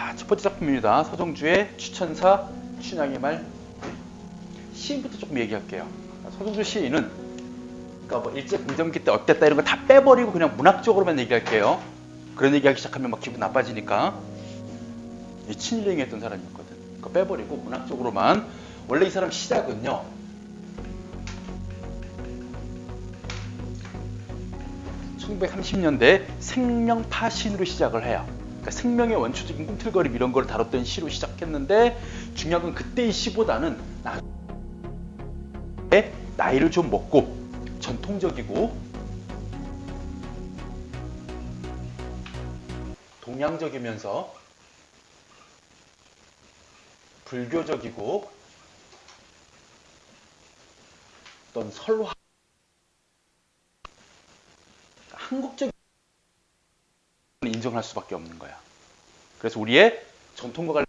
자, 첫 번째 작품입니다. 서정주의 추천사 춘향의 말. 시인부터 조금 얘기할게요. 서정주 시인은 그러니까 뭐 일제강점기 때 어땠다 이런 거 다 빼버리고 그냥 문학적으로만 얘기할게요. 그런 얘기하기 시작하면 막 기분 나빠지니까. 친일행위했던 사람이었거든. 그거 빼버리고 문학적으로만. 원래 이 사람 시작은요. 1930년대 생명파신으로 시작을 해요. 그러니까 생명의 원초적인 꿈틀거림 이런 걸 다뤘던 시로 시작했는데 중요한 건 그때의 시보다는 나이를 좀 먹고 전통적이고 동양적이면서 불교적이고 어떤 설화 한국적인 인정할 수밖에 없는 거야. 그래서 우리의 전통과 관련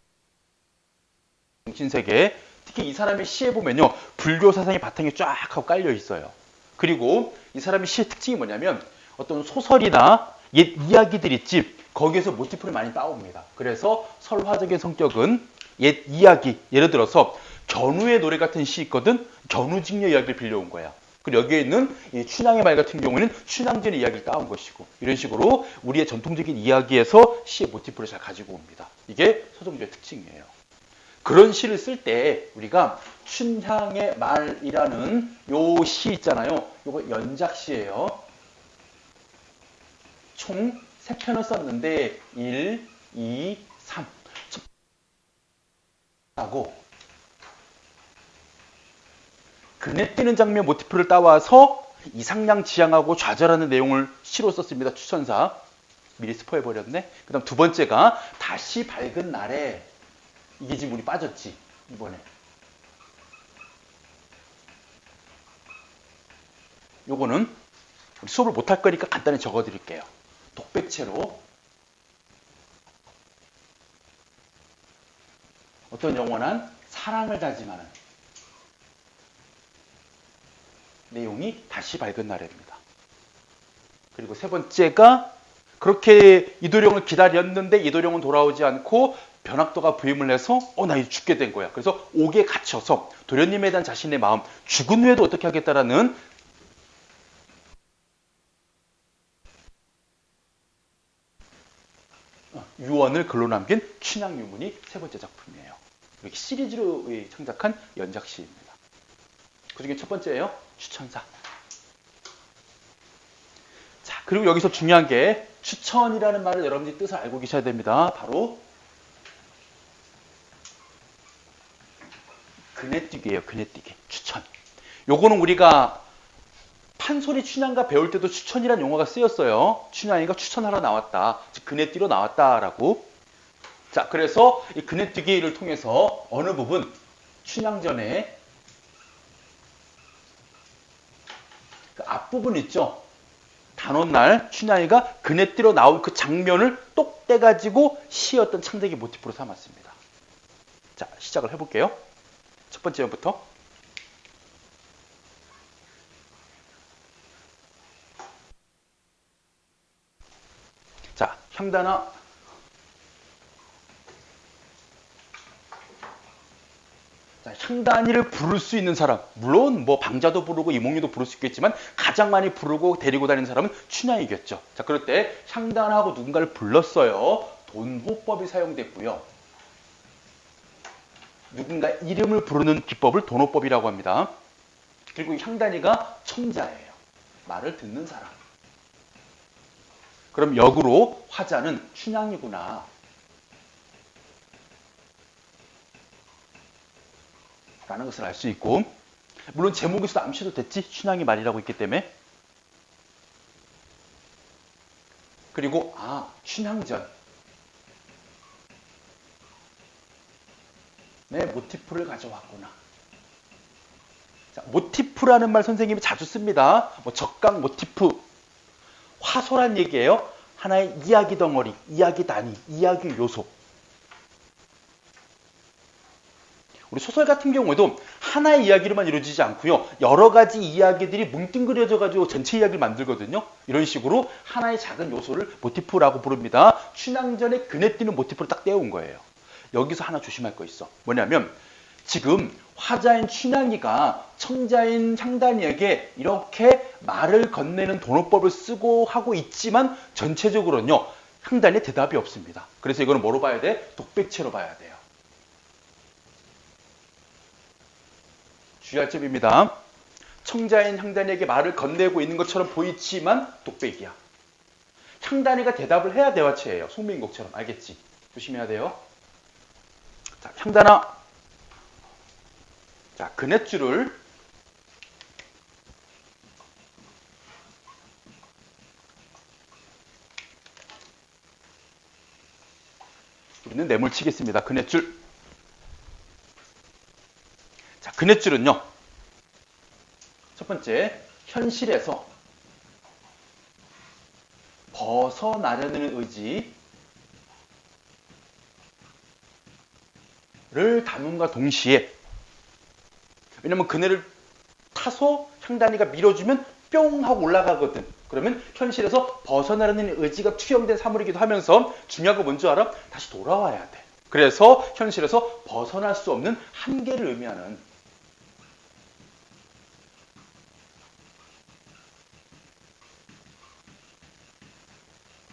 정신세계, 특히 이 사람의 시에 보면요, 불교 사상의 바탕이 쫙 하고 깔려 있어요. 그리고 이 사람의 시의 특징이 뭐냐면 어떤 소설이나 옛 이야기들 있지, 거기에서 모티프를 많이 따옵니다. 그래서 설화적인 성격은 옛 이야기, 예를 들어서 견우의 노래 같은 시 있거든. 견우직녀 이야기를 빌려온 거야. 그리고 여기에 있는 이 춘향의 말 같은 경우에는 춘향전의 이야기를 따온 것이고, 이런 식으로 우리의 전통적인 이야기에서 시의 모티프를 잘 가지고 옵니다. 이게 서정주의 특징이에요. 그런 시를 쓸 때 우리가 춘향의 말이라는 요 시 있잖아요. 요거 연작시예요. 총 3편을 썼는데 1, 2, 3 하고 그네 뛰는 장면 모티프를 따와서 이상량 지향하고 좌절하는 내용을 시로 썼습니다. 추천사. 미리 스포해버렸네. 그 다음 두 번째가 다시 밝은 날에, 이게 지금 우리 빠졌지 이번에. 요거는 우리 수업을 못할 거니까 간단히 적어드릴게요. 독백체로 어떤 영원한 사랑을 다짐하는 내용이 다시 밝은 날입니다. 그리고 세 번째가 그렇게 이도령을 기다렸는데 이도령은 돌아오지 않고 변학도가 부임을 해서 나 이제 죽게 된 거야. 그래서 옥에 갇혀서 도련님에 대한 자신의 마음, 죽은 후에도 어떻게 하겠다라는 유언을 글로 남긴 춘향유문이 세 번째 작품이에요. 이렇게 시리즈로 창작한 연작시입니다. 그 중에 첫 번째예요. 추천사. 자, 그리고 여기서 중요한 게 추천이라는 말을 여러분들이 뜻을 알고 계셔야 됩니다. 바로 그네뛰기예요. 그네뛰기. 추천. 요거는 우리가 판소리 춘향가 배울 때도 추천이라는 용어가 쓰였어요. 춘향이가 추천하러 나왔다. 즉 그네뛰러 나왔다라고. 자, 그래서 이 그네뛰기를 통해서 어느 부분 춘향전에 그 앞부분 있죠. 단오날 춘향이가 그네뛰러 나온 그 장면을 똑 떼가지고 시의 어떤 창작의 모티프로 삼았습니다. 자, 시작을 해볼게요. 첫 번째 연부터. 자, 향단아. 자, 향단이를 부를 수 있는 사람, 물론 뭐 방자도 부르고 이몽룡도 부를 수 있겠지만 가장 많이 부르고 데리고 다니는 사람은 춘향이겠죠. 자, 그럴 때 향단하고 누군가를 불렀어요. 돈호법이 사용됐고요. 누군가 이름을 부르는 기법을 돈호법이라고 합니다. 그리고 향단이가 청자예요. 말을 듣는 사람. 그럼 역으로 화자는 춘향이구나 라는 것을 알 수 있고, 물론 제목에서도 암시도 됐지. 춘향이 말이라고 있기 때문에. 그리고 춘향전 내 모티프를 가져왔구나. 자, 모티프라는 말 선생님이 자주 씁니다. 뭐 적강 모티프, 화소란 얘기예요. 하나의 이야기 덩어리, 이야기 단위, 이야기 요소. 우리 소설 같은 경우에도 하나의 이야기로만 이루어지지 않고요. 여러 가지 이야기들이 뭉뚱그려져 가지고 전체 이야기를 만들거든요. 이런 식으로 하나의 작은 요소를 모티프라고 부릅니다. 춘향전에 그네 띄는 모티프를 딱 떼어온 거예요. 여기서 하나 조심할 거 있어. 뭐냐면 지금 화자인 춘향이가 청자인 향단이에게 이렇게 말을 건네는 도노법을 쓰고 하고 있지만 전체적으로는요. 향단의 대답이 없습니다. 그래서 이거는 뭐로 봐야 돼? 독백체로 봐야 돼요. 주의할 점입니다. 청자인 향단이에게 말을 건네고 있는 것처럼 보이지만 독백이야. 향단이가 대답을 해야 대화체예요. 송민곡처럼. 알겠지? 조심해야 돼요. 자, 향단아. 자, 그넷줄을 우리는 네몰 치겠습니다. 그넷줄. 자, 그넷줄은요. 첫 번째, 현실에서 벗어나려는 의지를 담음과 동시에 왜냐면 그네를 타서 향단이가 밀어주면 뿅 하고 올라가거든. 그러면 현실에서 벗어나려는 의지가 투영된 사물이기도 하면서 중요한 거 뭔지 알아? 다시 돌아와야 돼. 그래서 현실에서 벗어날 수 없는 한계를 의미하는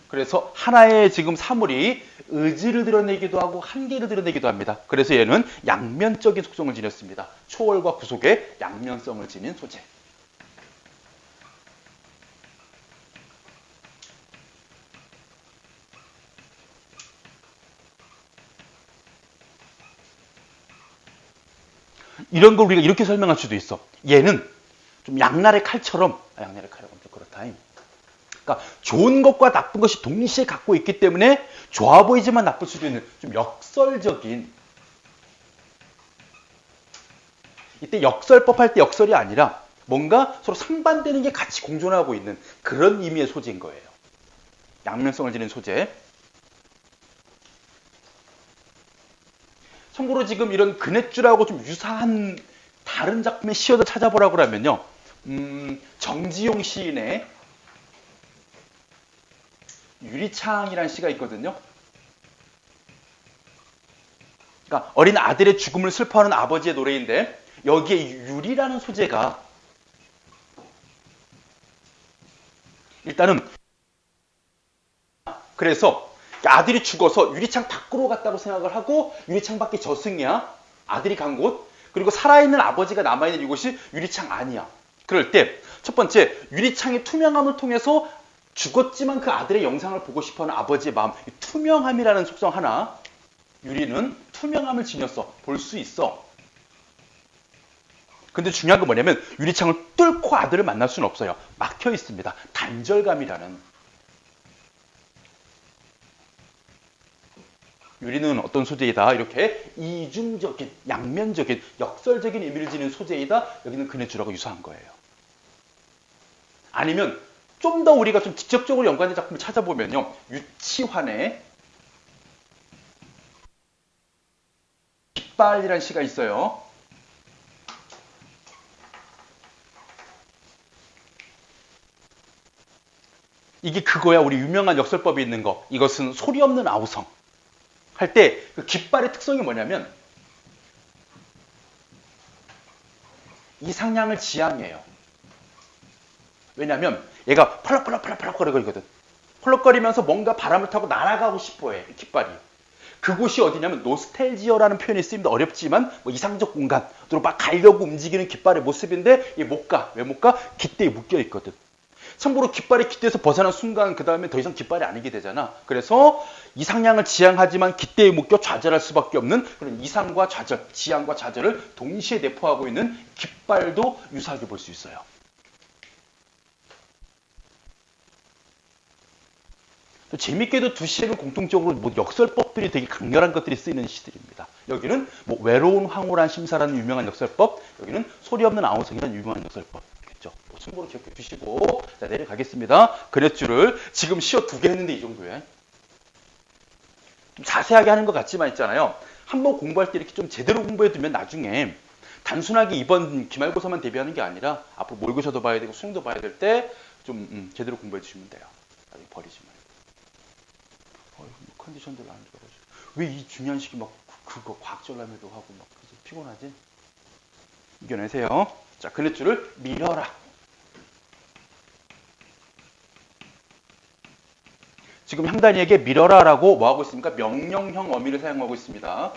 그래서 하나의 지금 사물이 의지를 드러내기도 하고 한계를 드러내기도 합니다. 그래서 얘는 양면적인 속성을 지녔습니다. 초월과 구속의 양면성을 지닌 소재. 이런 걸 우리가 이렇게 설명할 수도 있어. 얘는 좀 양날의 칼처럼 양날의 칼이라고 하면 좀 그렇다. 그러니까 좋은 것과 나쁜 것이 동시에 갖고 있기 때문에 좋아 보이지만 나쁠 수도 있는 좀 역설적인 이때 역설법 할 때 역설이 아니라 뭔가 서로 상반되는 게 같이 공존하고 있는 그런 의미의 소재인 거예요. 양면성을 지닌 소재. 참고로 지금 이런 그넷줄하고 좀 유사한 다른 작품의 시어를 찾아보라고 하면요. 정지용 시인의 유리창이라는 시가 있거든요. 그러니까 어린 아들의 죽음을 슬퍼하는 아버지의 노래인데 여기에 유리라는 소재가 일단은 그래서 아들이 죽어서 유리창 밖으로 갔다고 생각을 하고 유리창 밖에 저승이야. 아들이 간 곳. 그리고 살아있는 아버지가 남아있는 이곳이 유리창 아니야. 그럴 때 첫 번째 유리창의 투명함을 통해서 죽었지만 그 아들의 영상을 보고 싶어하는 아버지의 마음. 투명함이라는 속성 하나. 유리는 투명함을 지녔어. 볼 수 있어. 근데 중요한 건 뭐냐면 유리창을 뚫고 아들을 만날 수는 없어요. 막혀 있습니다. 단절감이라는. 유리는 어떤 소재이다. 이렇게 이중적인, 양면적인, 역설적인 의미를 지닌 소재이다. 여기는 그네줄하고 유사한 거예요. 아니면 좀 더 우리가 좀 직접적으로 연관된 작품을 찾아보면요. 유치환의 깃발이라는 시가 있어요. 이게 그거야. 우리 유명한 역설법이 있는 거. 이것은 소리 없는 아우성. 할 때 그 깃발의 특성이 뭐냐면 이상향을 지향해요. 왜냐하면 얘가 펄럭거리거든. 펄럭거리면서 뭔가 바람을 타고 날아가고 싶어해. 깃발이. 그곳이 어디냐면 노스텔지어라는 표현이 쓰입니다. 어렵지만 뭐 이상적 공간으로 막 가려고 움직이는 깃발의 모습인데 얘 못 가. 왜 못 가? 깃대에 묶여 있거든. 참고로 깃발이 깃대에서 벗어난 순간 그 다음에 더 이상 깃발이 아니게 되잖아. 그래서 이상향을 지향하지만 깃대에 묶여 좌절할 수밖에 없는 그런 이상과 좌절, 지향과 좌절을 동시에 내포하고 있는 깃발도 유사하게 볼 수 있어요. 또 재밌게도 두 시에는 공통적으로 뭐 역설법들이 되게 강렬한 것들이 쓰이는 시들입니다. 여기는 뭐 외로운 황홀한 심사라는 유명한 역설법, 여기는 소리 없는 아우성이라는 유명한 역설법. 참고로 기억해 주시고 자 내려가겠습니다. 그넷줄을 지금 시어 2개 했는데 이 정도에 좀 자세하게 하는 것 같지만 있잖아요. 한번 공부할 때 이렇게 좀 제대로 공부해두면 나중에 단순하게 이번 기말고사만 대비하는 게 아니라 앞으로 모의고사도 봐야 되고 수능도 봐야 될 때 좀 제대로 공부해 주시면 돼요. 나중에 버리지 말고. 컨디션들 안 좋아가지고. 왜 이 중요한 시기 막 그거 과학전람회도 하고 막 그래서 피곤하지? 이겨내세요. 자, 근랫줄을 밀어라. 지금 향단이에게 밀어라라고 뭐 하고 있습니까? 명령형 어미를 사용하고 있습니다.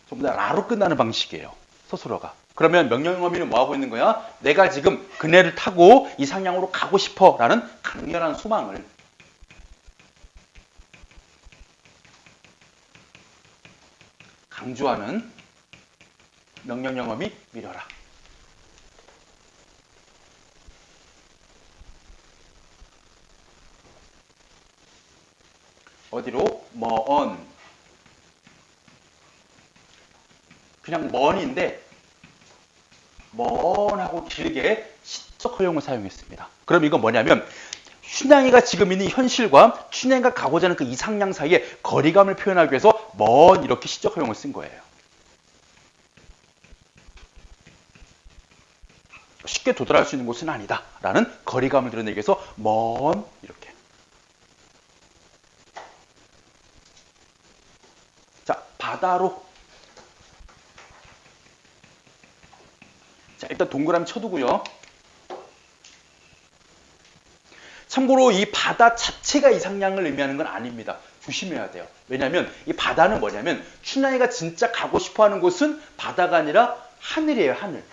전부 다 라로 끝나는 방식이에요. 서술어가. 그러면 명령형 어미는 뭐 하고 있는 거야? 내가 지금 그네를 타고 이 상향으로 가고 싶어 라는 강렬한 소망을 강조하는 명령형 어미 밀어라. 어디로? 먼. 그냥 먼인데 먼하고 길게 시적 허용을 사용했습니다. 그럼 이건 뭐냐면 춘향이가 지금 있는 현실과 춘향이가 가고자 하는 그 이상향 사이의 거리감을 표현하기 위해서 먼 이렇게 시적 허용을 쓴 거예요. 쉽게 도달할 수 있는 곳은 아니다 라는 거리감을 드러내기 위해서 먼 이렇게. 자, 바다로. 자, 일단 동그라미 쳐두고요. 참고로 이 바다 자체가 이상향을 의미하는 건 아닙니다. 조심해야 돼요. 왜냐하면 이 바다는 뭐냐면 춘향이가 진짜 가고 싶어하는 곳은 바다가 아니라 하늘이에요. 하늘.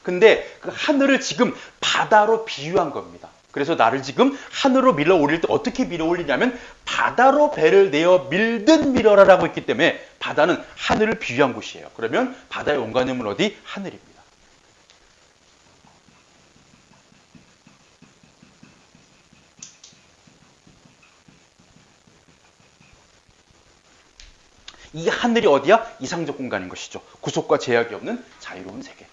근데 그 하늘을 지금 바다로 비유한 겁니다. 그래서 나를 지금 하늘로 밀어 올릴 때 어떻게 밀어 올리냐면 바다로 배를 내어 밀든 밀어라라고 했기 때문에 바다는 하늘을 비유한 곳이에요. 그러면 바다의 원관음은 어디? 하늘입니다. 이 하늘이 어디야? 이상적 공간인 것이죠. 구속과 제약이 없는 자유로운 세계.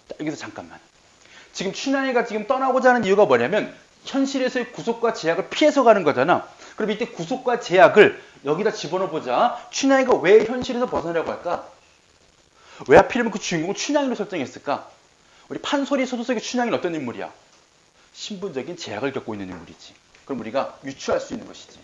자, 여기서 잠깐만. 지금 춘향이가 지금 떠나고자 하는 이유가 뭐냐면 현실에서의 구속과 제약을 피해서 가는 거잖아. 그럼 이때 구속과 제약을 여기다 집어넣어보자. 춘향이가 왜 현실에서 벗어나려고 할까? 왜 하필이면 그 주인공을 춘향이로 설정했을까? 우리 판소리 소설 속의 춘향이는 어떤 인물이야? 신분적인 제약을 겪고 있는 인물이지. 그럼 우리가 유추할 수 있는 것이지.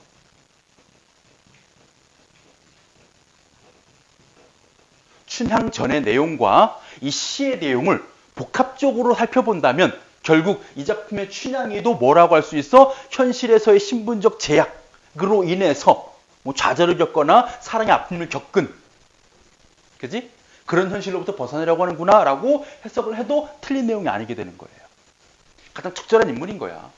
춘향 전의 내용과 이 시의 내용을 복합적으로 살펴본다면 결국 이 작품의 춘향이도 뭐라고 할 수 있어? 현실에서의 신분적 제약으로 인해서 뭐 좌절을 겪거나 사랑의 아픔을 겪은, 그지? 그런 현실로부터 벗어나려고 하는구나 라고 해석을 해도 틀린 내용이 아니게 되는 거예요. 가장 적절한 인물인 거야.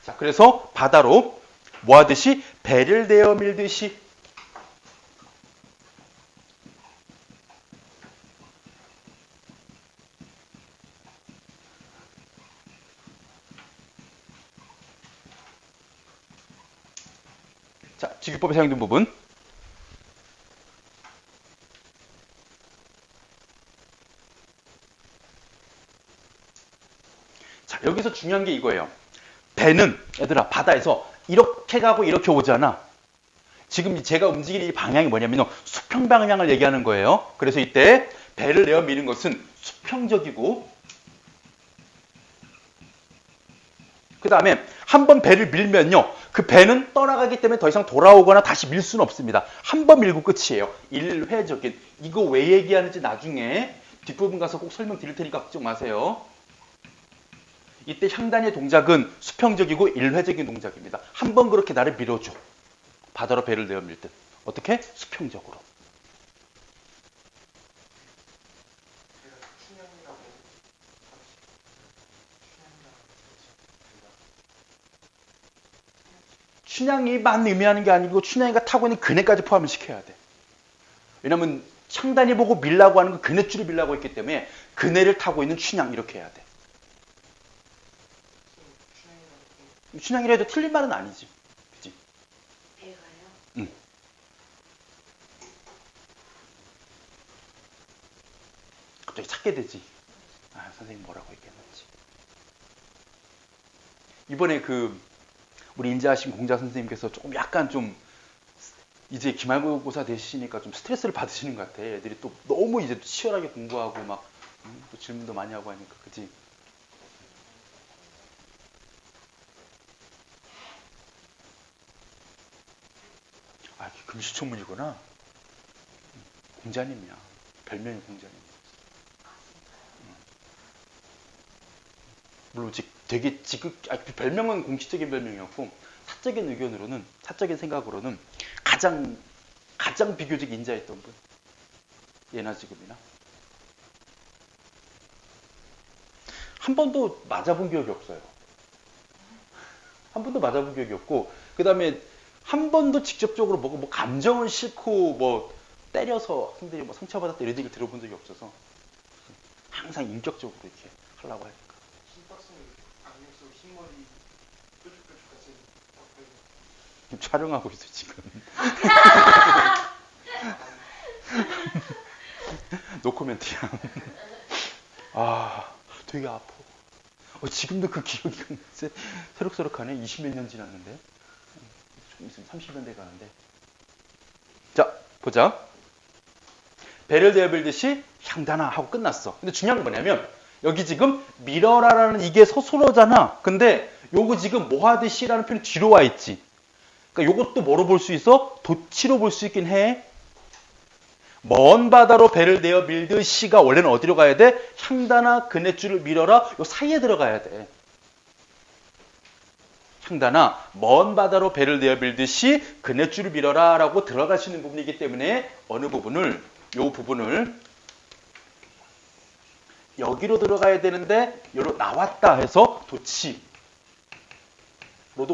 자, 그래서 바다로 뭐 하듯이 배를 내어 밀듯이. 자, 직유법에 사용된 부분. 자, 여기서 중요한 게 이거예요. 배는 얘들아 바다에서 이렇게 가고 이렇게 오잖아. 지금 제가 움직이는 이 방향이 뭐냐면 수평 방향을 얘기하는 거예요. 그래서 이때 배를 내어 미는 것은 수평적이고, 그 다음에 한번 배를 밀면요, 그 배는 떠나가기 때문에 더 이상 돌아오거나 다시 밀 수는 없습니다. 한 번 밀고 끝이에요. 일회적인. 이거 왜 얘기하는지 나중에 뒷부분 가서 꼭 설명드릴 테니까 걱정 마세요. 이때 향단의 동작은 수평적이고 일회적인 동작입니다. 한 번 그렇게 나를 밀어줘. 바다로 배를 내어 밀듯. 어떻게? 수평적으로. 춘향이만 의미하는 게 아니고 춘향이가 타고 있는 그네까지 포함을 시켜야 돼. 왜냐면 향단이 보고 밀라고 하는 건 그네줄을 밀라고 했기 때문에 그네를 타고 있는 춘향 이렇게 해야 돼. 춘향이라 해도 틀린 말은 아니지. 그치? 배가요? 응. 갑자기 찾게 되지. 아, 선생님 뭐라고 얘기했는지. 이번에 우리 인자하신 공자 선생님께서 조금 약간 좀 이제 기말고사 되시니까 좀 스트레스를 받으시는 것 같아. 애들이 또 너무 이제 치열하게 공부하고 막 또 질문도 많이 하고 하니까, 그치? 아, 금시초문이구나. 공자님이야. 별명이 공자님. 물론 되게 별명은 공식적인 별명이었고 사적인 의견으로는, 사적인 생각으로는 가장 비교적 인자했던 분. 예나 지금이나. 한 번도 맞아본 기억이 없어요. 한 번도 맞아본 기억이 없고, 그 다음에 한 번도 직접적으로 뭐 감정은 싫고 뭐 때려서 학생들이 뭐 상처받았다 이런 얘기를 들어본 적이 없어서 항상 인격적으로 이렇게 하려고 하니까. 신박성 안경 쓰고 흰머리 뾰족뾰족하지. 지금 촬영하고 있어 지금. 노코멘트야. 아, 되게 아파. 지금도 그 기억이 새록새록하네. 20몇 년 지났는데. 조금 있으면 30년 돼 가는데. 자, 보자. 배를 대어 빌듯이 향단아 하고 끝났어. 근데 중요한 건 뭐냐면 여기 지금 밀어라라는 이게 서술어잖아. 근데 요거 지금 뭐 하듯이라는 표현이 뒤로 와 있지. 그러니까 요것도 뭐로 볼 수 있어? 도치로 볼 수 있긴 해. 먼 바다로 배를 내어 밀듯이가 원래는 어디로 가야 돼? 향단아 그네줄을 밀어라. 요 사이에 들어가야 돼. 향단아 먼 바다로 배를 내어 밀듯이 그네줄을 밀어라 라고 들어가시는 부분이기 때문에 어느 부분을, 요 부분을 여기로 들어가야 되는데 여기로 나왔다 해서 도치로도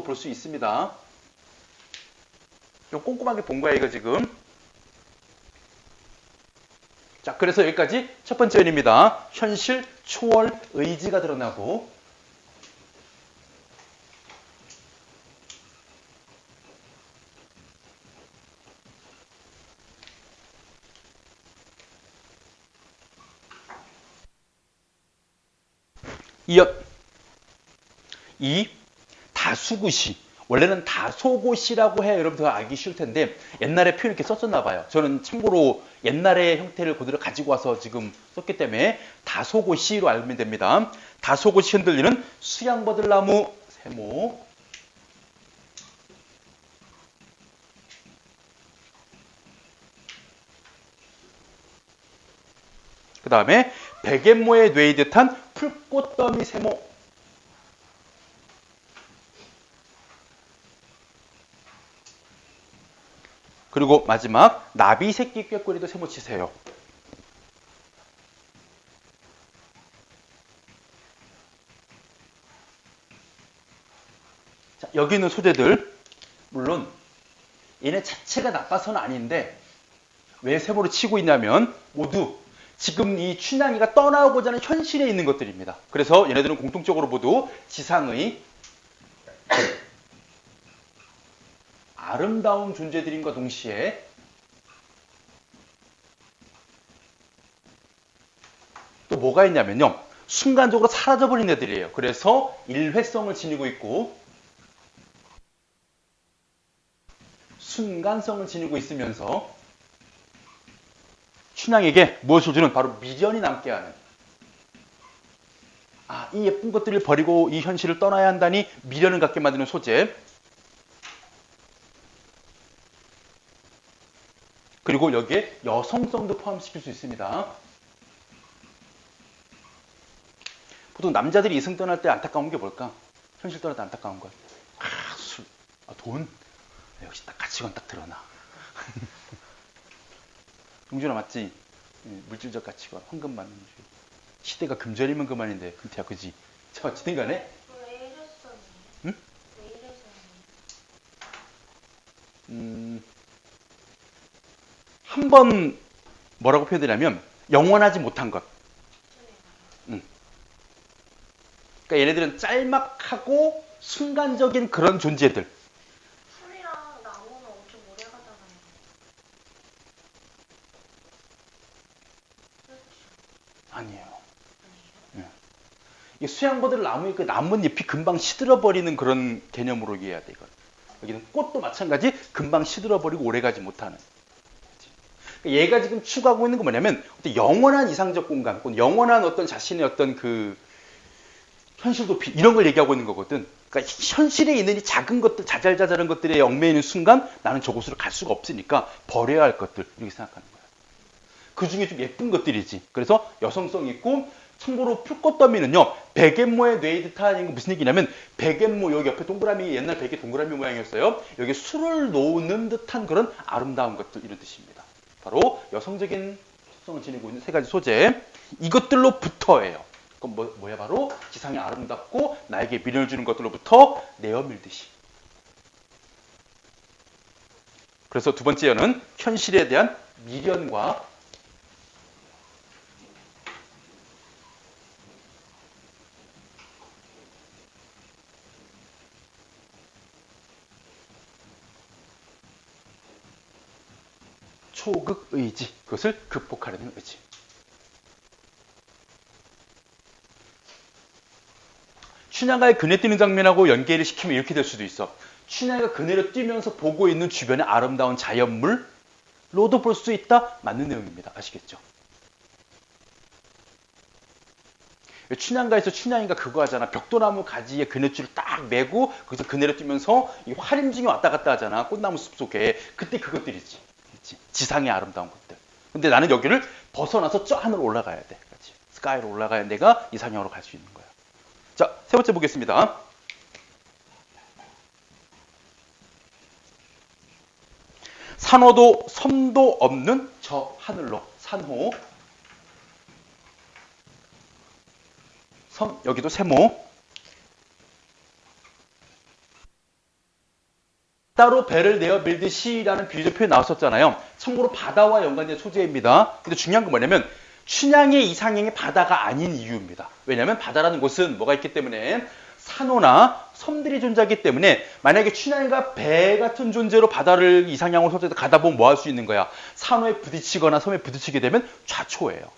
볼 수 있습니다. 요 꼼꼼하게 본 거야 이거 지금. 자, 그래서 여기까지 첫 번째 연입니다. 현실, 초월, 의지가 드러나고, 이어 이 다수구시, 원래는 다소고시라고 해야 여러분들 알기 쉬울 텐데 옛날에 표현 이렇게 썼었나 봐요. 저는 참고로 옛날의 형태를 그대로 가지고 와서 지금 썼기 때문에 다소고시로 알면 됩니다. 다소고시 흔들리는 수양버들나무 세모, 그 다음에 백앤모에 뇌이듯한 풀꽃더미 세모, 그리고 마지막 나비 새끼 꾀꼬리도 세모 치세요. 자, 여기 있는 소재들 물론 얘네 자체가 나빠서는 아닌데 왜 세모를 치고 있냐면 모두 지금 이 춘향이가 떠나고자 하는 현실에 있는 것들입니다. 그래서 얘네들은 공통적으로 모두 지상의 아름다운 존재들인과 동시에 또 뭐가 있냐면요. 순간적으로 사라져버린 애들이에요. 그래서 일회성을 지니고 있고 순간성을 지니고 있으면서 춘향에게 무엇을 주는? 바로 미련이 남게 하는, 이 예쁜 것들을 버리고 이 현실을 떠나야 한다니 미련을 갖게 만드는 소재, 그리고 여기에 여성성도 포함시킬 수 있습니다. 보통 남자들이 이성 떠날 때 안타까운 게 뭘까? 현실 떠날 때 안타까운 것. 술, 돈. 역시 딱 가치관 딱 드러나. 용준아 맞지? 물질적 가치관, 황금 맞는 줄. 시대가 금전이면 그만인데, 근태야, 그지? 자, 어쨌든 간에. 왜 이랬어? 응? 왜 이랬어? 한 번 뭐라고 표현드리냐면 영원하지 못한 것. 그러니까 얘네들은 짤막하고 순간적인 그런 존재들. 풀이랑 나무는 엄청 오래 가잖아요. 그렇죠. 아니에요. 아니에요? 이 수양버들 나무의 그 나뭇잎이 금방 시들어버리는 그런 개념으로 이해해야 돼, 이건. 여기는 꽃도 마찬가지 금방 시들어버리고 오래가지 못하는. 얘가 지금 추구하고 있는 건 뭐냐면 어떤 영원한 이상적 공간, 영원한 어떤 자신의 어떤 그 현실 도피 이런 걸 얘기하고 있는 거거든. 그러니까 현실에 있는 이 작은 것들, 자잘자잘한 것들에 얽매이는 순간 나는 저곳으로 갈 수가 없으니까 버려야 할 것들 이렇게 생각하는 거야. 그 중에 좀 예쁜 것들이지. 그래서 여성성 있고 참고로 풀꽃더미는요. 백앤모의 뇌이듯한 무슨 얘기냐면 백앤모 여기 옆에 동그라미 옛날 베개 동그라미 모양이었어요. 여기 술을 놓는 듯한 그런 아름다운 것들 이런 뜻입니다. 바로 여성적인 특성을 지니고 있는 세 가지 소재 이것들로부터예요. 그럼 뭐야 바로 지상이 아름답고 나에게 미련을 주는 것들로부터 내어 밀듯이. 그래서 두 번째는 현실에 대한 미련과 초극 의지, 그것을 극복하려는 의지. 춘향가의 그네 뛰는 장면하고 연계를 시키면 이렇게 될 수도 있어. 춘향이가 그네를 뛰면서 보고 있는 주변의 아름다운 자연물로도 볼 수 있다? 맞는 내용입니다. 아시겠죠? 춘향가에서 춘향이가 그거 하잖아. 벽돌나무 가지에 그네줄을 딱 메고 거기서 그네를 뛰면서 이 활임중에 왔다 갔다 하잖아. 꽃나무 숲 속에. 그때 그것들이지. 그치? 지상의 아름다운 것들. 근데 나는 여기를 벗어나서 저 하늘로 올라가야 돼. 그치? 스카이로 올라가야 내가 이상향으로 갈 수 있는 거야. 자, 세 번째 보겠습니다. 산호도 섬도 없는 저 하늘로. 산호. 섬, 여기도 세모. 따로 배를 내어 밀듯이라는 비유적 표현 나왔었잖아요. 참고로 바다와 연관된 소재입니다. 근데 중요한 건 뭐냐면 춘향의 이상향이 바다가 아닌 이유입니다. 왜냐하면 바다라는 곳은 뭐가 있기 때문에 산호나 섬들이 존재하기 때문에 만약에 춘향이가 배 같은 존재로 바다를 이상향으로 설정해서 가다 보면 뭐 할 수 있는 거야? 산호에 부딪히거나 섬에 부딪히게 되면 좌초예요.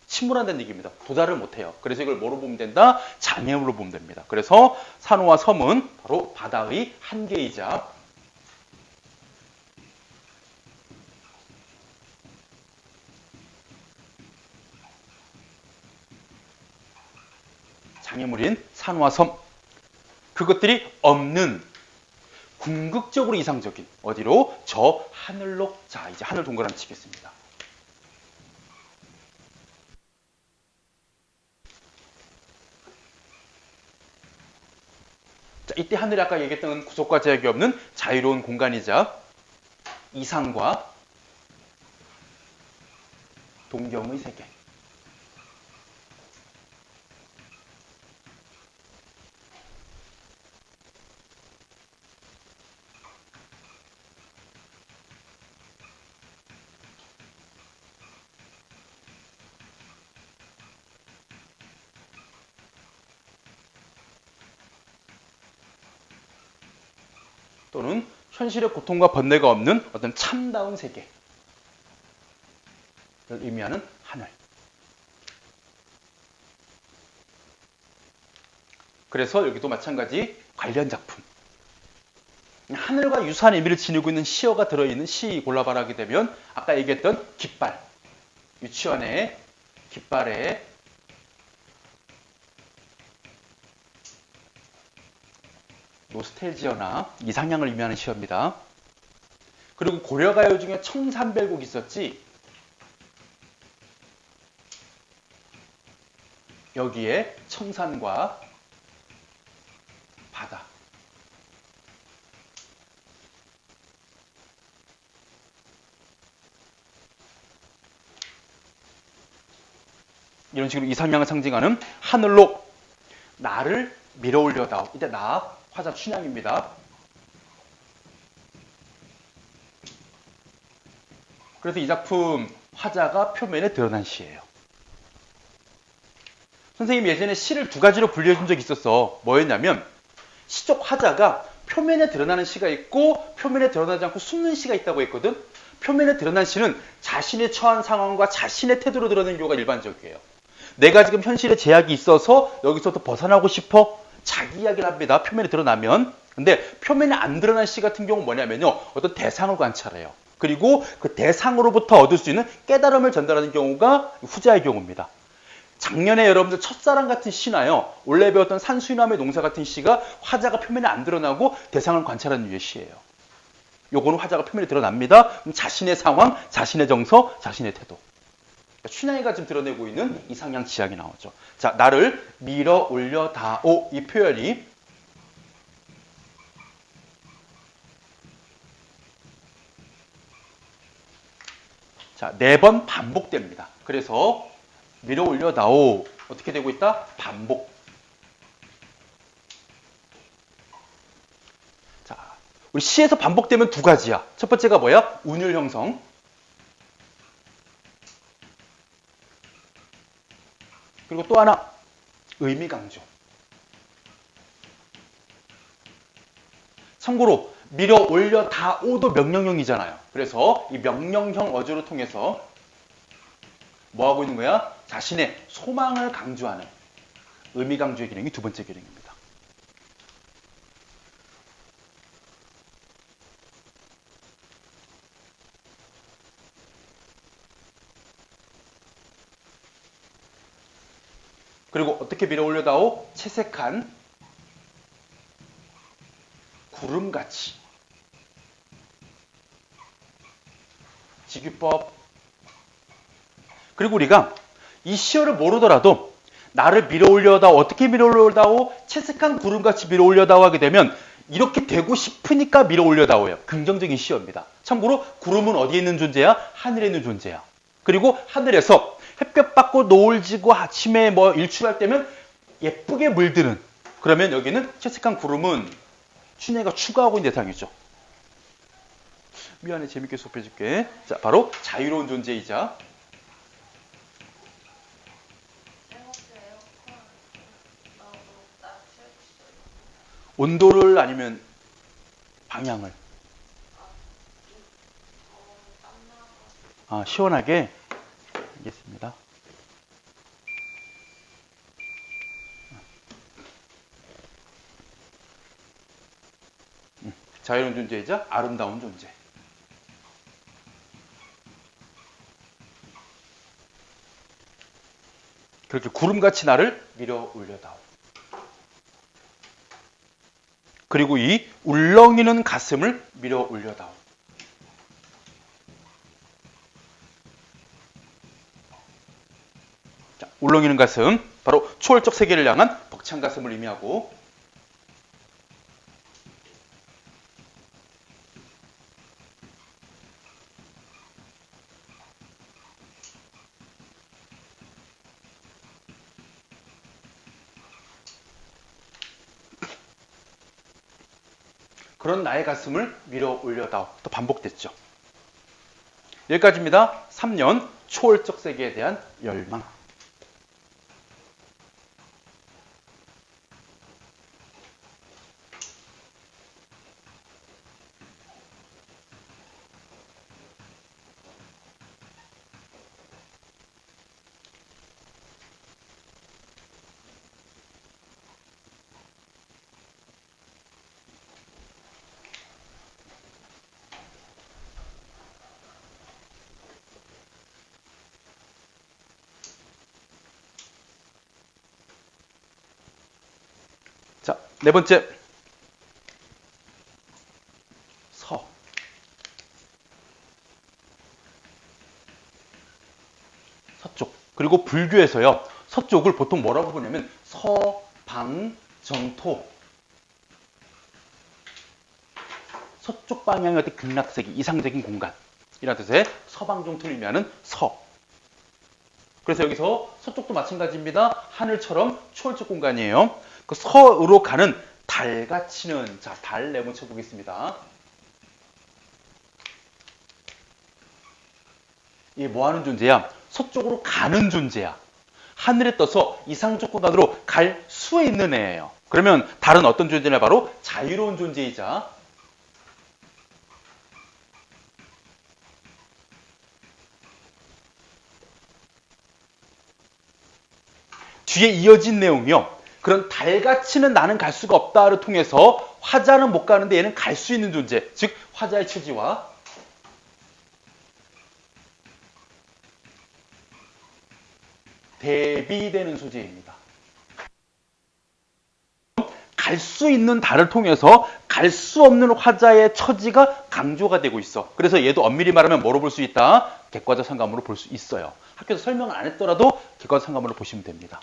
침몰한다는 얘기입니다. 도달을 못해요. 그래서 이걸 뭐로 보면 된다? 장애물로 보면 됩니다. 그래서 산호와 섬은 바로 바다의 한계이자 장애물인 산호와 섬, 그것들이 없는 궁극적으로 이상적인 어디로? 저 하늘로. 자, 이제 하늘 동그라미 치겠습니다. 자, 이때 하늘이 아까 얘기했던 구속과 제약이 없는 자유로운 공간이자 이상과 동경의 세계. 또는 현실의 고통과 번뇌가 없는 어떤 참다운 세계를 의미하는 하늘. 그래서 여기도 마찬가지 관련 작품. 하늘과 유사한 의미를 지니고 있는 시어가 들어있는 시 골라봐라 하게 되면 아까 얘기했던 깃발. 유치원의 깃발에 노스텔지어나 이상향을 의미하는 시어입니다. 그리고 고려가요 중에 청산별곡 있었지. 여기에 청산과 바다. 이런 식으로 이상향을 상징하는 하늘로 나를 밀어올려다오. 이때 나 화자 춘향입니다. 그래서 이 작품 화자가 표면에 드러난 시예요. 선생님이 예전에 시를 두 가지로 분류해 준 적이 있었어. 뭐였냐면 시적 화자가 표면에 드러나는 시가 있고 표면에 드러나지 않고 숨는 시가 있다고 했거든. 표면에 드러난 시는 자신의 처한 상황과 자신의 태도로 드러나는 경우가 일반적이에요. 내가 지금 현실에 제약이 있어서 여기서부터 벗어나고 싶어 자기 이야기를 합니다. 표면에 드러나면. 근데 표면에 안 드러난 시 같은 경우는 뭐냐면요. 어떤 대상을 관찰해요. 그리고 그 대상으로부터 얻을 수 있는 깨달음을 전달하는 경우가 후자의 경우입니다. 작년에 여러분들 첫사랑 같은 시나요. 원래 배웠던 산수유나무의 농사 같은 시가 화자가 표면에 안 드러나고 대상을 관찰하는 유의 시예요. 요거는 화자가 표면에 드러납니다. 자신의 상황, 자신의 정서, 자신의 태도. 그러니까 춘향이가 지금 드러내고 있는 이상향 지향이 나오죠. 자, 나를 밀어 올려 다오 이 표현이 자, 4번 반복됩니다. 그래서 밀어 올려 다오 어떻게 되고 있다? 반복. 자, 우리 시에서 반복되면 두 가지야. 첫 번째가 뭐야? 운율 형성. 그리고 또 하나 의미 강조. 참고로 밀어 올려 다오도 명령형이잖아요. 그래서 이 명령형 어조를 통해서 뭐 하고 있는 거야? 자신의 소망을 강조하는 의미 강조의 기능이 두 번째 기능입니다. 그리고 어떻게 밀어 올려다오? 채색한 구름같이 직유법. 그리고 우리가 이 시어를 모르더라도 나를 밀어 올려다오 어떻게 밀어 올려다오? 채색한 구름같이 밀어 올려다오 하게 되면 이렇게 되고 싶으니까 밀어 올려다오예요. 긍정적인 시어입니다. 참고로 구름은 어디에 있는 존재야? 하늘에 있는 존재야. 그리고 하늘에서 햇볕 받고 노을 지고 아침에 뭐 일출할 때면 예쁘게 물드는 그러면 여기는 채색한 구름은 춘향이가 추구하고 있는 대상이죠. 미안해 재밌게 수업해줄게. 자, 바로 자유로운 존재이자 온도를 아니면 방향을 시원하게 알겠습니다. 자유로운 존재이자 아름다운 존재. 그렇게 구름같이 나를 밀어 올려다오. 그리고 이 울렁이는 가슴을 밀어 올려다오. 자, 울렁이는 가슴, 바로 초월적 세계를 향한 벅찬 가슴을 의미하고 그런 나의 가슴을 밀어 올려다오. 또 반복됐죠. 여기까지입니다. 3년 초월적 세계에 대한 열망. 자, 네 번째. 서. 서쪽. 그리고 불교에서요. 서쪽을 보통 뭐라고 부르냐면 서방정토. 서쪽 방향의 어떤 극락세계, 이상적인 공간. 이런 뜻의 서방정토를 의미하는 서. 그래서 여기서 서쪽도 마찬가지입니다. 하늘처럼 초월적 공간이에요. 그 서으로 가는 달같이는 자, 달 네모쳐 보겠습니다. 이게 뭐 하는 존재야? 서쪽으로 가는 존재야. 하늘에 떠서 이상적 공간으로 갈 수에 있는 애예요. 그러면 달은 어떤 존재냐? 바로 자유로운 존재이자 뒤에 이어진 내용이요. 그런 달같이는 나는 갈 수가 없다를 통해서 화자는 못 가는데 얘는 갈 수 있는 존재. 즉 화자의 처지와 대비되는 소재입니다. 갈 수 있는 달을 통해서 갈 수 없는 화자의 처지가 강조가 되고 있어. 그래서 얘도 엄밀히 말하면 뭐로 볼 수 있다? 객과적 상관문으로 볼 수 있어요. 학교에서 설명을 안 했더라도 객과적 상관문으로 보시면 됩니다.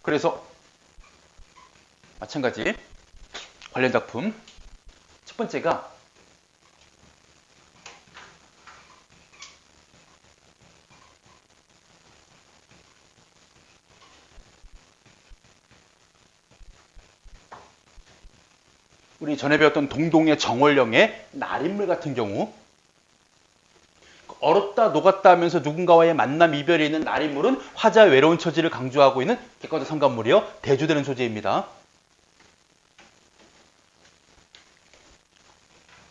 그래서 마찬가지 관련 작품 첫 번째가 우리 전에 배웠던 동동의 정월령의 날인물 같은 경우 얼었다 녹았다 하면서 누군가와의 만남 이별이 있는 날인물은 화자의 외로운 처지를 강조하고 있는 객과적 상관물이요. 대조되는 소재입니다.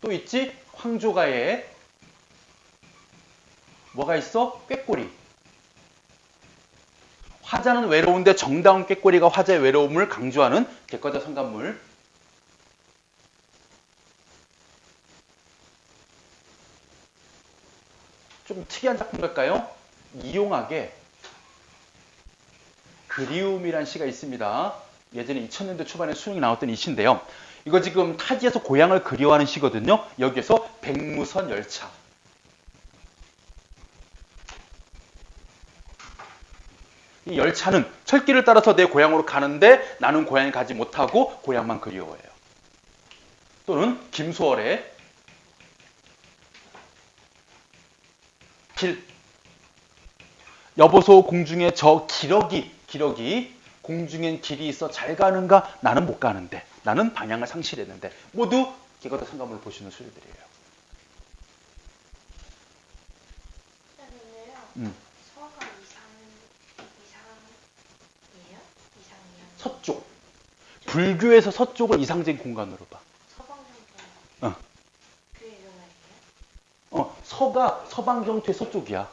또 있지? 황조가의 뭐가 있어? 꾀꼬리. 화자는 외로운데 정다운 꾀꼬리가 화자의 외로움을 강조하는 객과적 상관물. 좀 특이한 작품 같까요? 이용학의 그리움이란 시가 있습니다. 예전에 2000년대 초반에 수능이 나왔던 이 시인데요. 이거 지금 타지에서 고향을 그리워하는 시거든요. 여기에서 백무선 열차. 이 열차는 철길을 따라서 내 고향으로 가는데 나는 고향에 가지 못하고 고향만 그리워해요. 또는 김소월의 길. 여보소 공중에 저 기러기 공중엔 길이 있어 잘 가는가? 나는 못 가는데. 나는 방향을 상실했는데. 모두 객과적 상관문을 보시는 수리들이에요. 근데요. 서가 이상이에요? 이상이요? 서쪽. 불교에서 서쪽을 이상적인 공간으로 봐. 서방정토. 그게 이거예요? 서가 서방정토의 서쪽이야.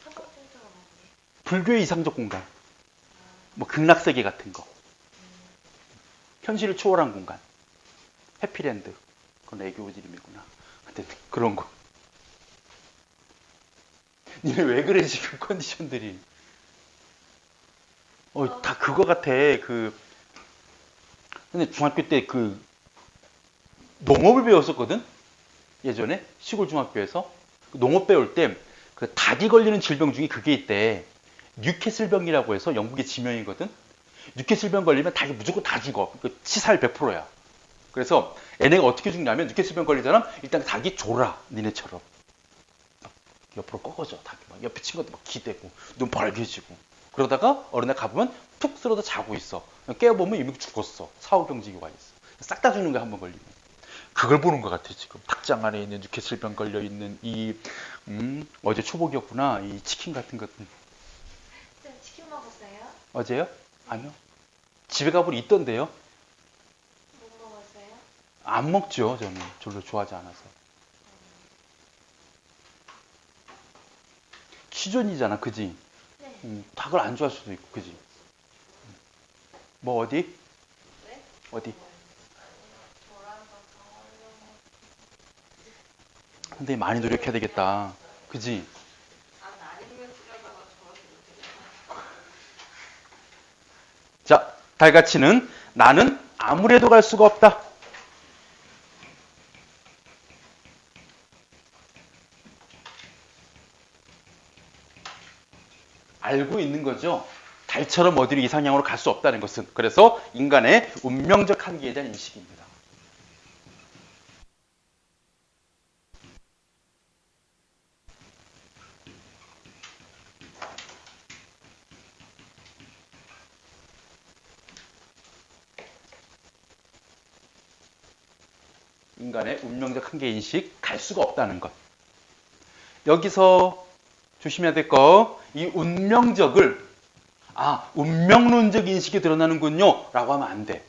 서방정토가 뭔데? 불교의 이상적 공간. 뭐 극락세계 같은 거. 현실을 초월한 공간. 해피랜드. 그건 애교 이름이구나. 근데 그런 거. 니네 왜 그래 지금 컨디션들이. 다 그거 같아. 근데 중학교 때 농업을 배웠었거든? 예전에 시골 중학교에서 농업 배울 때 그 닭이 걸리는 질병 중에 그게 있대. 뉴캐슬병이라고 해서 영국의 지명이거든. 뉴캐슬병 걸리면 닭이 무조건 다 죽어. 치살 100%야. 그래서 얘네가 어떻게 죽냐면 뉴캐슬병 걸리잖아. 일단 닭이 졸아. 니네처럼. 옆으로 꺾어져. 닭이 막 옆에 친구들 막 기대고 눈 벌개지고. 그러다가 어느 날 가보면 툭 쓰러져 자고 있어. 깨어보면 이미 죽었어. 사후경직이 와 있어. 싹 다 죽는 거야 한 번 걸리면. 그걸 보는 것 같아 지금. 닭장 안에 있는 뉴캐슬병 걸려 있는 어제 초복이었구나. 이 치킨 같은 것들. 쌤 치킨 먹었어요? 어제요? 아니요. 집에 가보니 있던데요. 못 먹었어요? 안 먹죠 저는. 별로 좋아하지 않아서. 취존이잖아 그지? 네. 닭을 안 좋아할 수도 있고 그지? 뭐 어디? 네? 어디? 저랑 가까워요. 근데 많이 노력해야 되겠다. 그지? 아니면 쓰려다가 저한테 자, 달가치는 나는 아무래도 갈 수가 없다. 알고 있는 거죠. 달처럼 어디로 이상향으로 갈 수 없다는 것은. 그래서 인간의 운명적 한계에 대한 인식입니다. 인간의 운명적 한계 인식 갈 수가 없다는 것. 여기서 조심해야 될 거, 이 운명적을 운명론적 인식이 드러나는군요 라고 하면 안 돼.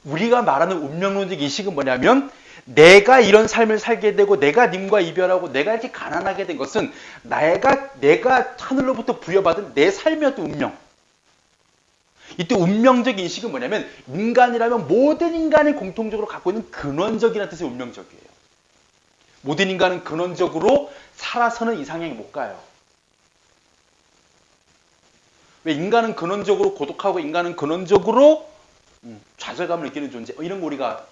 우리가 말하는 운명론적 인식은 뭐냐면 내가 이런 삶을 살게 되고 내가 님과 이별하고 내가 이렇게 가난하게 된 것은 내가 하늘로부터 부여받은 내 삶의 어떤 운명. 이때 운명적 인식은 뭐냐면 인간이라면 모든 인간이 공통적으로 갖고 있는 근원적이라는 뜻의 운명적이에요. 모든 인간은 근원적으로 살아서는 이상향에 못 가요. 왜? 인간은 근원적으로 고독하고 인간은 근원적으로 좌절감을 느끼는 존재. 이런 거 우리가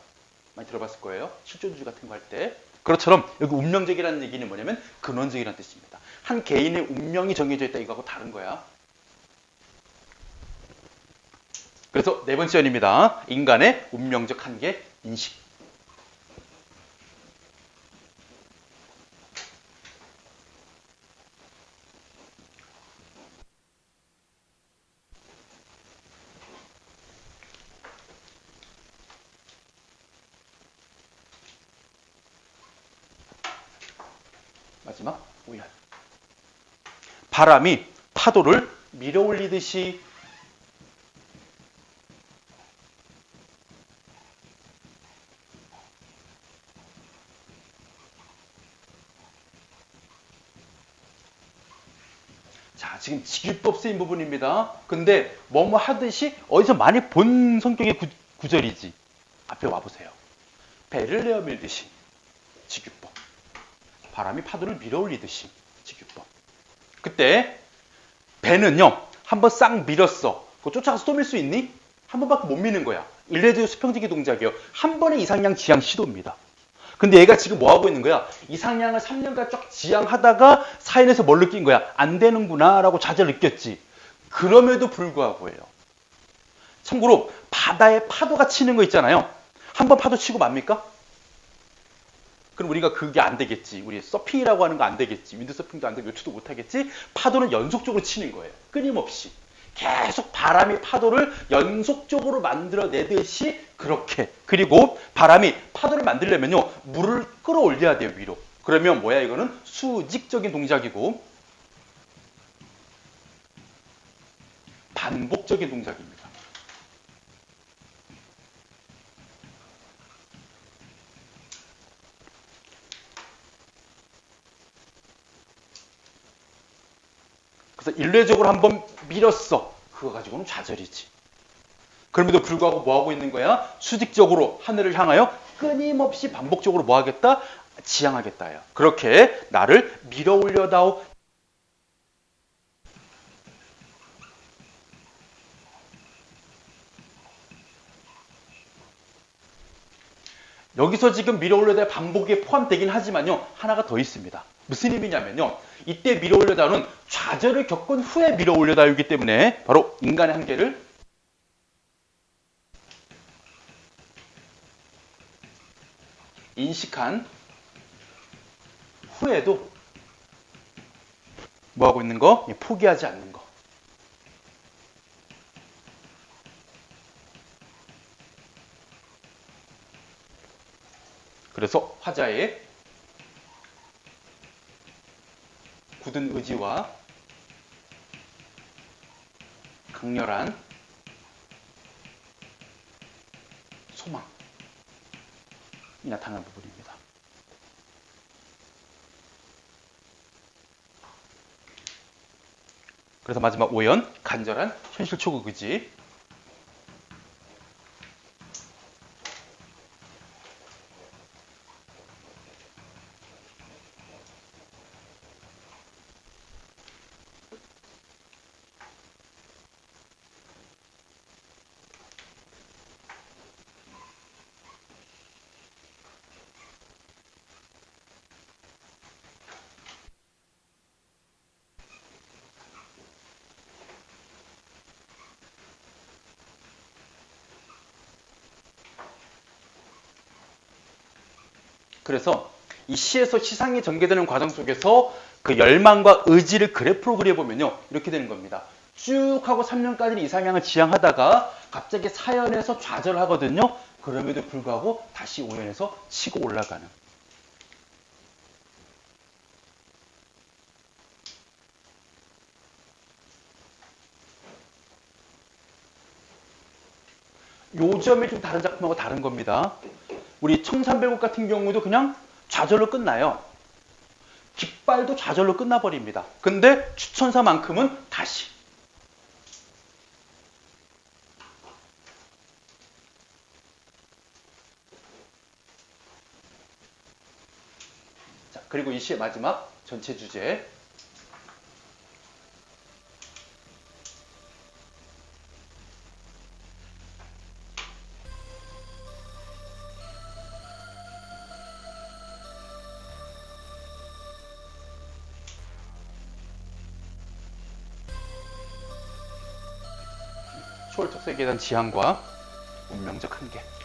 많이 들어봤을 거예요. 실존주의 같은 거 할 때. 그것처럼 여기 운명적이라는 얘기는 뭐냐면 근원적이라는 뜻입니다. 한 개인의 운명이 정해져 있다 이거하고 다른 거야. 그래서 네 번째 연입니다. 인간의 운명적 한계 인식. 마지막 오열. 바람이 파도를 밀어올리듯이 지금 직유법 쓰인 부분입니다. 근데 뭐뭐 하듯이 어디서 많이 본 성격의 구절이지. 앞에 와보세요. 배를 내어 밀듯이 직유법. 바람이 파도를 밀어올리듯이 직유법. 그때 배는요 한번 싹 밀었어. 그거 쫓아가서 또 밀 수 있니? 한 번밖에 못 미는 거야. 일례되어 수평적인 동작이에요. 한 번의 이상향 지향 시도입니다. 근데 얘가 지금 뭐 하고 있는 거야? 이상향을 3년간 쫙 지향하다가 사인에서 뭘 느낀 거야? 안 되는구나 라고 좌절을 느꼈지. 그럼에도 불구하고예요. 참고로 바다에 파도가 치는 거 있잖아요. 한 번 파도 치고 맙니까? 그럼 우리가 그게 안 되겠지. 우리 서핑이라고 하는 거 안 되겠지. 윈드서핑도 안 되고 요트도 못 하겠지. 파도는 연속적으로 치는 거예요. 끊임없이. 계속 바람이 파도를 연속적으로 만들어내듯이 그렇게. 그리고 바람이 파도를 만들려면요. 물을 끌어올려야 돼요. 위로. 그러면 뭐야 이거는? 수직적인 동작이고 반복적인 동작입니다. 그래서 일례적으로 한번 밀었어. 그거 가지고는 좌절이지. 그럼에도 불구하고 뭐 하고 있는 거야? 수직적으로 하늘을 향하여 끊임없이 반복적으로 뭐 하겠다? 지향하겠다요. 그렇게 나를 밀어올려다오. 여기서 지금 밀어올려다 반복에 포함되긴 하지만요. 하나가 더 있습니다. 무슨 의미냐면요. 이때 밀어올려다오는 좌절을 겪은 후에 밀어올려다오이기 때문에 바로 인간의 한계를 인식한 후에도 뭐 하고 있는 거? 포기하지 않는 거. 그래서 화자의 굳은 의지와 강렬한 소망이 나타나는 부분입니다. 그래서 마지막 오연, 간절한 현실 초국 의지. 그래서 이 시에서 시상이 전개되는 과정 속에서 그 열망과 의지를 그래프로 그려보면요. 이렇게 되는 겁니다. 쭉 하고 3년까지는 이상향을 지향하다가 갑자기 사연에서 좌절하거든요. 그럼에도 불구하고 다시 우연해서 치고 올라가는. 요 점이 좀 다른 작품하고 다른 겁니다. 우리 청산별곡 같은 경우도 그냥 좌절로 끝나요. 깃발도 좌절로 끝나버립니다. 근데 추천사만큼은 다시. 자, 그리고 이 시의 마지막 전체 주제. 초월적 세계에 대한 지향과 운명적 한계.